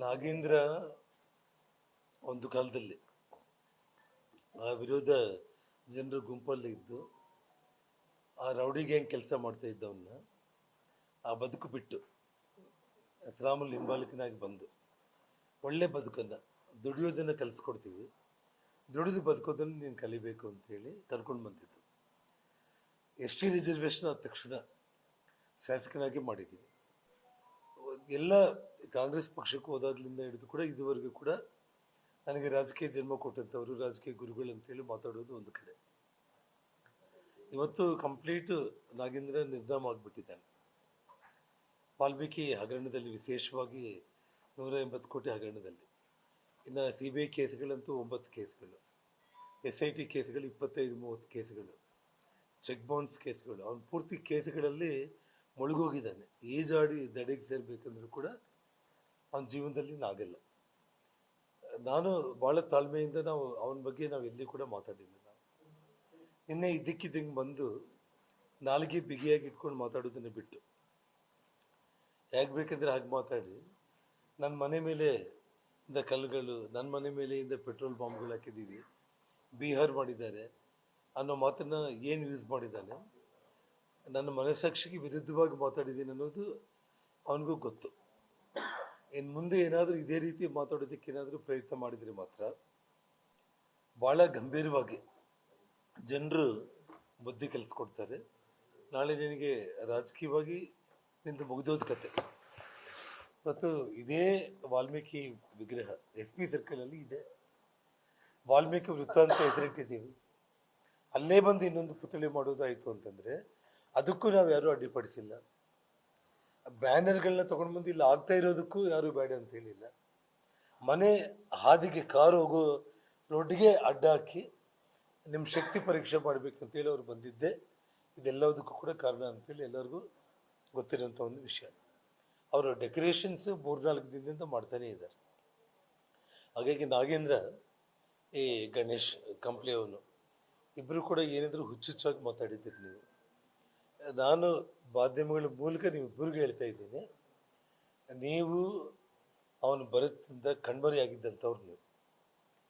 ನಾಗೇಂದ್ರ ಒಂದು ಕಾಲದಲ್ಲಿ ಆ ವಿರೋಧ ಜನರ ಗುಂಪಲ್ಲಿ ಇದ್ದು ಆ ರೌಡಿ ಗ್ಯಾಂಗ್ ಕೆಲಸ ಮಾಡ್ತಾ ಇದ್ದವನ್ನ ಆ ಬದುಕು ಬಿಟ್ಟು ಶ್ರಾಮಲ್ ಹಿಂಬಾಲಕನಾಗಿ ಬಂದು ಒಳ್ಳೆ ಬದುಕನ್ನು ದುಡಿಯೋದನ್ನು ಕಲಿಸ್ಕೊಡ್ತೀವಿ, ದುಡಿದು ಬದುಕೋದನ್ನು ನೀನು ಕಲಿಬೇಕು ಅಂತೇಳಿ ಕರ್ಕೊಂಡು ಬಂದಿದ್ದು. ಎಸ್ ಟಿ ರಿಸರ್ವೇಷನ್ ಆದ ತಕ್ಷಣ ಶಾಸಕನಾಗಿ ಮಾಡಿದ್ದೀವಿ. ಎಲ್ಲ ಕಾಂಗ್ರೆಸ್ ಪಕ್ಷಕ್ಕೆ ಹೋದಾಗ್ಲಿಂದ ಹಿಡಿದು ಕೂಡ ಇದುವರೆಗೂ ಕೂಡ ನನಗೆ ರಾಜಕೀಯ ಜನ್ಮ ಕೊಟ್ಟಂಥವರು ರಾಜಕೀಯ ಗುರುಗಳು ಅಂತೇಳಿ ಮಾತಾಡೋದು ಒಂದು ಕಡೆ. ಇವತ್ತು ಕಂಪ್ಲೀಟ್ ನಾಗೇಂದ್ರ ನಿರ್ಧಾಮ ಆಗಿಬಿಟ್ಟಿದ್ದಾನೆ. ವಾಲ್ಮೀಕಿ ಹಗರಣದಲ್ಲಿ ವಿಶೇಷವಾಗಿ 180 ಕೋಟಿ ಹಗರಣದಲ್ಲಿ, ಇನ್ನು CBI ಕೇಸ್ಗಳಂತೂ 9 ಕೇಸ್ಗಳು, SIT ಕೇಸ್ಗಳು 25-30 ಕೇಸ್ಗಳು, ಚೆಕ್ ಬೌನ್ಸ್ ಕೇಸ್ಗಳು, ಅವನು ಪೂರ್ತಿ ಕೇಸ್ಗಳಲ್ಲಿ ಮುಳುಗೋಗಿದ್ದಾನೆ. ಈಜಾಡಿ ದಡೆಗೆ ಸೇರಬೇಕಂದ್ರೂ ಕೂಡ ಅವನ ಜೀವನದಲ್ಲಿ ಆಗಲ್ಲ. ನಾನು ಭಾಳ ತಾಳ್ಮೆಯಿಂದ ಅವನ ಬಗ್ಗೆ ನಾವು ಎಲ್ಲಿ ಕೂಡ ಮಾತಾಡಿಲ್ಲ. ನಿನ್ನೆ ಇದ್ದಕ್ಕಿದ್ದಂಗೆ ಬಂದು ನಾಲಿಗೆ ಬಿಗಿಯಾಗಿ ಇಟ್ಕೊಂಡು ಮಾತಾಡೋದನ್ನು ಬಿಟ್ಟು ಹೇಗೆ ಬೇಕಂದ್ರೆ ಹಾಗೆ ಮಾತಾಡಿ ನನ್ನ ಮನೆ ಮೇಲೆ ಇಂದ ಕಲ್ಲುಗಳು, ನನ್ನ ಮನೆ ಮೇಲೆ ಇಂದ ಪೆಟ್ರೋಲ್ ಬಾಂಬ್ಗಳು ಹಾಕಿದ್ದೀವಿ, ಬಿಹಾರ್ ಮಾಡಿದ್ದಾರೆ ಅನ್ನೋ ಮಾತನ್ನು ಏನು ಯೂಸ್ ಮಾಡಿದ್ದಾನೆ, ನನ್ನ ಮನಸ್ಸಾಕ್ಷಿಗೆ ವಿರುದ್ಧವಾಗಿ ಮಾತಾಡಿದ್ದೀನಿ ಅನ್ನೋದು ಅವನಿಗೂ ಗೊತ್ತು. ಇನ್ನು ಮುಂದೆ ಏನಾದರೂ ಇದೇ ರೀತಿ ಮಾತಾಡೋದಕ್ಕೆ ಏನಾದರೂ ಪ್ರಯತ್ನ ಮಾಡಿದರೆ ಮಾತ್ರ ಭಾಳ ಗಂಭೀರವಾಗಿ ಜನರು ಬುದ್ಧಿ ಕಲಿಸ್ಕೊಡ್ತಾರೆ. ನಾಳೆ ನಿನಗೆ ರಾಜಕೀಯವಾಗಿ ನಿಂದು ಮುಗಿದೋದ ಕತೆ. ಮತ್ತು ಇದೇ ವಾಲ್ಮೀಕಿ ವಿಗ್ರಹ SP ಸರ್ಕಲಲ್ಲಿ ಇದೆ, ವಾಲ್ಮೀಕಿ ವೃತ್ತ ಅಂತ ಹೆಸರಿಟ್ಟಿದ್ದೀವಿ. ಅಲ್ಲೇ ಬಂದು ಇನ್ನೊಂದು ಪುತ್ಥಳಿ ಮಾಡೋದಾಯಿತು ಅಂತಂದರೆ ಅದಕ್ಕೂ ನಾವು ಯಾರೂ ಅಡ್ಡಿಪಡಿಸಿಲ್ಲ. ಬ್ಯಾನರ್ಗಳನ್ನ ತೊಗೊಂಡು ಬಂದು ಇಲ್ಲಿ ಆಗ್ತಾ ಇರೋದಕ್ಕೂ ಯಾರೂ ಬೇಡ ಅಂತ ಹೇಳಿಲ್ಲ. ಮನೆ ಹಾದಿಗೆ ಕಾರು ಹೋಗೋ ರೋಡ್ಗೆ ಅಡ್ಡ ಹಾಕಿ ನಿಮ್ಮ ಶಕ್ತಿ ಪರೀಕ್ಷೆ ಮಾಡಬೇಕಂತೇಳಿ ಅವ್ರು ಬಂದಿದ್ದೆ. ಇದೆಲ್ಲದಕ್ಕೂ ಕೂಡ ಕಾರಣ ಅಂತೇಳಿ ಎಲ್ಲರಿಗೂ ಗೊತ್ತಿರೋಂಥ ಒಂದು ವಿಷಯ. ಅವರು ಡೆಕೋರೇಷನ್ಸ್ 3-4 ದಿನದಿಂದ ಮಾಡ್ತಾನೇ ಇದ್ದಾರೆ. ಹಾಗಾಗಿ ನಾಗೇಂದ್ರ ಈ ಗಣೇಶ್ ಕಂಪ್ಲಿ ಅವನು ಇಬ್ಬರು ಕೂಡ ಏನಿದ್ರು ಹುಚ್ಚುಚ್ಚಾಗಿ ಮಾತಾಡಿದ್ದೀರಿ ನೀವು. ನಾನು ಮಾಧ್ಯಮಗಳ ಮೂಲಕ ನೀವಿಬ್ಬರಿಗೂ ಹೇಳ್ತಾ ಇದ್ದೀನಿ, ನೀವು ಅವನು ಬರತ್ತಿಂದ ಕಣ್ಮರೆಯಾಗಿದ್ದಂಥವ್ರು.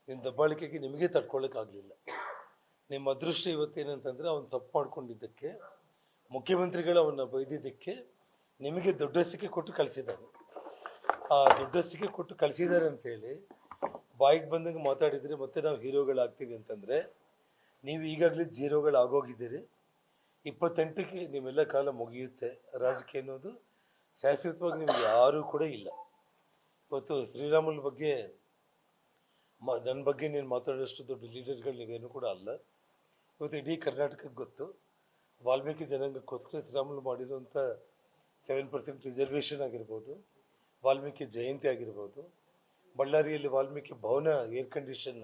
ನಿಮ್ಮ ದಬ್ಬಾಳಿಕೆಗೆ ನಿಮಗೆ ತಡ್ಕೊಳ್ಳೋಕ್ಕಾಗಲಿಲ್ಲ. ನಿಮ್ಮ ಅದೃಷ್ಟ ಇವತ್ತೇನಂತಂದರೆ ಅವನು ತಪ್ಪು ಮಾಡ್ಕೊಂಡಿದ್ದಕ್ಕೆ, ಮುಖ್ಯಮಂತ್ರಿಗಳು ಅವನ್ನ ಬೈದಿದ್ದಕ್ಕೆ ನಿಮಗೆ ದೊಡ್ಡಸ್ತಿಕೆ ಕೊಟ್ಟು ಕಳಿಸಿದ್ದಾನೆ. ಆ ದೊಡ್ಡಸ್ತಿಕೆ ಕೊಟ್ಟು ಕಳಿಸಿದ್ದಾರೆ ಅಂಥೇಳಿ ಬಾಯಿಗೆ ಬಂದಂಗೆ ಮಾತಾಡಿದರೆ ಮತ್ತೆ ನಾವು ಹೀರೋಗಳಾಗ್ತೀವಿ ಅಂತಂದರೆ ನೀವು ಈಗಾಗಲೇ ಜೀರೋಗಳಾಗೋಗಿದ್ದೀರಿ. 28ಕ್ಕೆ ನಿಮ್ಮೆಲ್ಲ ಕಾಲ ಮುಗಿಯುತ್ತೆ. ರಾಜಕೀಯ ಅನ್ನೋದು ಶಾಶ್ವತವಾಗಿ ನಿಮ್ಗೆ ಯಾರೂ ಕೂಡ ಇಲ್ಲ. ಇವತ್ತು ಶ್ರೀರಾಮುಲು ಬಗ್ಗೆ ನನ್ನ ಬಗ್ಗೆ ನೀನು ಮಾತಾಡೋಷ್ಟು ದೊಡ್ಡ ಲೀಡರ್ಗಳು ನೀವೇನು ಕೂಡ ಅಲ್ಲ. ಇವತ್ತು ಇಡೀ ಕರ್ನಾಟಕಕ್ಕೆ ಗೊತ್ತು, ವಾಲ್ಮೀಕಿ ಜನಾಂಗಕ್ಕೋಸ್ಕರ ಶ್ರೀರಾಮುಲು ಮಾಡಿರುವಂಥ 7% ರಿಸರ್ವೇಷನ್ ಆಗಿರ್ಬೋದು, ವಾಲ್ಮೀಕಿ ಜಯಂತಿ ಆಗಿರ್ಬೋದು, ಬಳ್ಳಾರಿಯಲ್ಲಿ ವಾಲ್ಮೀಕಿ ಭವನ ಏರ್ ಕಂಡೀಷನ್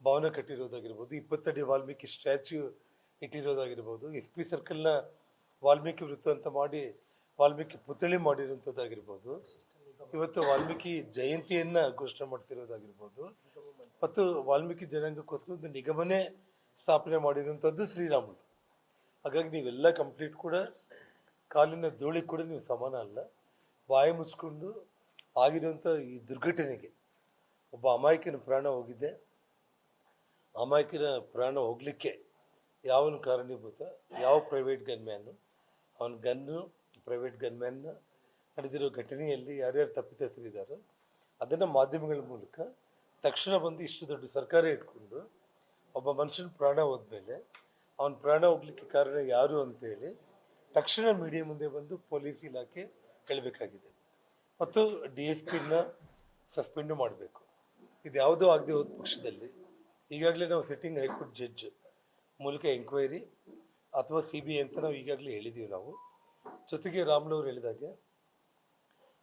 ಭವನ ಕಟ್ಟಿರೋದಾಗಿರ್ಬೋದು, 20 ಅಡಿ ವಾಲ್ಮೀಕಿ ಸ್ಟ್ಯಾಚ್ಯೂ ಇಟ್ಟಿರೋದಾಗಿರ್ಬೋದು, SP ಸರ್ಕಲ್ನ ವಾಲ್ಮೀಕಿ ವೃತ್ತ ಅಂತ ಮಾಡಿ ವಾಲ್ಮೀಕಿ ಪುತ್ಥಳಿ ಮಾಡಿರೋಂಥದ್ದಾಗಿರ್ಬೋದು, ಇವತ್ತು ವಾಲ್ಮೀಕಿ ಜಯಂತಿಯನ್ನು ಘೋಷಣೆ ಮಾಡ್ತಿರೋದಾಗಿರ್ಬೋದು, ಮತ್ತು ವಾಲ್ಮೀಕಿ ಜನಾಂಗಕ್ಕೋಸ್ಕರ ಒಂದು ನಿಗಮನೇ ಸ್ಥಾಪನೆ ಮಾಡಿರುವಂಥದ್ದು ಶ್ರೀರಾಮುಲು. ಹಾಗಾಗಿ ನೀವೆಲ್ಲ ಕಂಪ್ಲೀಟ್ ಕೂಡ ಕಾಲಿನ ಧೂಳಿ ಕೂಡ ನೀವು ಸಮಾನ ಅಲ್ಲ. ಬಾಯಿ ಮುಚ್ಕೊಂಡು ಆಗಿರುವಂಥ ಈ ದುರ್ಘಟನೆಗೆ ಒಬ್ಬ ಅಮಾಯಕನ ಪ್ರಾಣ ಹೋಗಿದೆ. ಅಮಾಯಕನ ಪ್ರಾಣ ಹೋಗಲಿಕ್ಕೆ ಯಾವನು ಕಾರಣೀಭೂತ, ಯಾವ ಪ್ರೈವೇಟ್ ಗನ್ಮ್ಯಾನು, ಅವನ ಗನ್ನು ಪ್ರೈವೇಟ್ ಗನ್ಮ್ಯಾನ್ನ ನಡೆದಿರೋ ಘಟನೆಯಲ್ಲಿ ಯಾರ್ಯಾರು ತಪ್ಪಿತಸ್ಥರಿದ್ದಾರೋ ಅದನ್ನು ಮಾಧ್ಯಮಗಳ ಮೂಲಕ ತಕ್ಷಣ ಬಂದು ಇಷ್ಟು ದೊಡ್ಡ ಸರ್ಕಾರ ಇಟ್ಕೊಂಡು ಒಬ್ಬ ಮನುಷ್ಯನ ಪ್ರಾಣ ಹೋದ್ಮೇಲೆ ಅವನ ಪ್ರಾಣ ಹೋಗ್ಲಿಕ್ಕೆ ಕಾರಣ ಯಾರು ಅಂತೇಳಿ ತಕ್ಷಣ ಮೀಡಿಯಾ ಮುಂದೆ ಬಂದು ಪೊಲೀಸ್ ಇಲಾಖೆ ಹೇಳಬೇಕಾಗಿದೆ. ಮತ್ತು DSPನ ಸಸ್ಪೆಂಡು ಮಾಡಬೇಕು. ಇದು ಯಾವುದೂ ಆಗದೆ ಹೋದ ಪಕ್ಷದಲ್ಲಿ ಈಗಾಗಲೇ ನಾವು ಸಿಟ್ಟಿಂಗ್ ಹೈಕೋರ್ಟ್ ಜಡ್ಜ್ ಮೂಲಕ ಎಂಕ್ವೈರಿ ಅಥವಾ CBI ಅಂತ ನಾವು ಈಗಾಗಲೇ ಹೇಳಿದ್ದೀವಿ. ನಾವು ಜೊತೆಗೆ ರಾಮ್ನವ್ರು ಹೇಳಿದಾಗೆ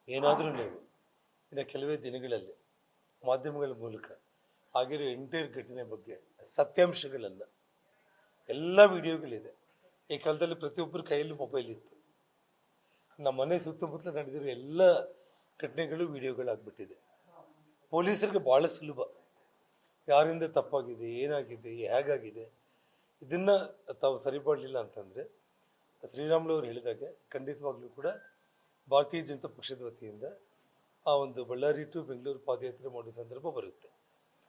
ಏನಾದರೂ ನೀವು ಇನ್ನು ಕೆಲವೇ ದಿನಗಳಲ್ಲಿ ಮಾಧ್ಯಮಗಳ ಮೂಲಕ ಆಗಿರೋ ಎಂಟೈರ್ ಘಟನೆ ಬಗ್ಗೆ ಸತ್ಯಾಂಶಗಳನ್ನು, ಎಲ್ಲ ವಿಡಿಯೋಗಳಿದೆ. ಈ ಕಾಲದಲ್ಲಿ ಪ್ರತಿಯೊಬ್ಬರ ಕೈಯಲ್ಲಿ ಮೊಬೈಲ್ ಇತ್ತು. ನಮ್ಮ ಮನೆ ಸುತ್ತಮುತ್ತಲು ನಡೆದಿರೋ ಎಲ್ಲ ಘಟನೆಗಳು ವಿಡಿಯೋಗಳಾಗ್ಬಿಟ್ಟಿದೆ. ಪೊಲೀಸರಿಗೆ ಭಾಳ ಸುಲಭ ಯಾರಿಂದ ತಪ್ಪಾಗಿದೆ, ಏನಾಗಿದೆ, ಹೇಗಾಗಿದೆ ಇದನ್ನು ತಾವು ಸರಿಪಡಲಿಲ್ಲ ಅಂತಂದರೆ ಶ್ರೀರಾಮುಲು ಅವರು ಹೇಳಿದಾಗೆ ಖಂಡಿತವಾಗ್ಲೂ ಕೂಡ ಭಾರತೀಯ ಜನತಾ ಪಕ್ಷದ ವತಿಯಿಂದ ಆ ಒಂದು ಬಳ್ಳಾರಿ ಟು ಬೆಂಗಳೂರು ಪಾದಯಾತ್ರೆ ಮಾಡೋ ಸಂದರ್ಭ ಬರುತ್ತೆ.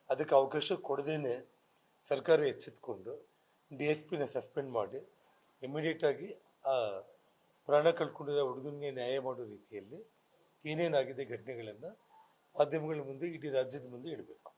ಅದಕ್ಕೆ ಅವಕಾಶ ಕೊಡದೇನೆ ಸರ್ಕಾರ ಎಚ್ಚೆತ್ಕೊಂಡು DSPನ ಸಸ್ಪೆಂಡ್ ಮಾಡಿ ಇಮಿಡಿಯೇಟಾಗಿ ಆ ಪ್ರಾಣ ಕಳ್ಕೊಂಡಿರೋ ಹುಡುಗನಿಗೆ ನ್ಯಾಯ ಮಾಡೋ ರೀತಿಯಲ್ಲಿ ಏನೇನಾಗಿದೆ ಘಟನೆಗಳನ್ನು ಮಾಧ್ಯಮಗಳ ಮುಂದೆ, ಇಡೀ ರಾಜ್ಯದ ಮುಂದೆ ಇಡಬೇಕು.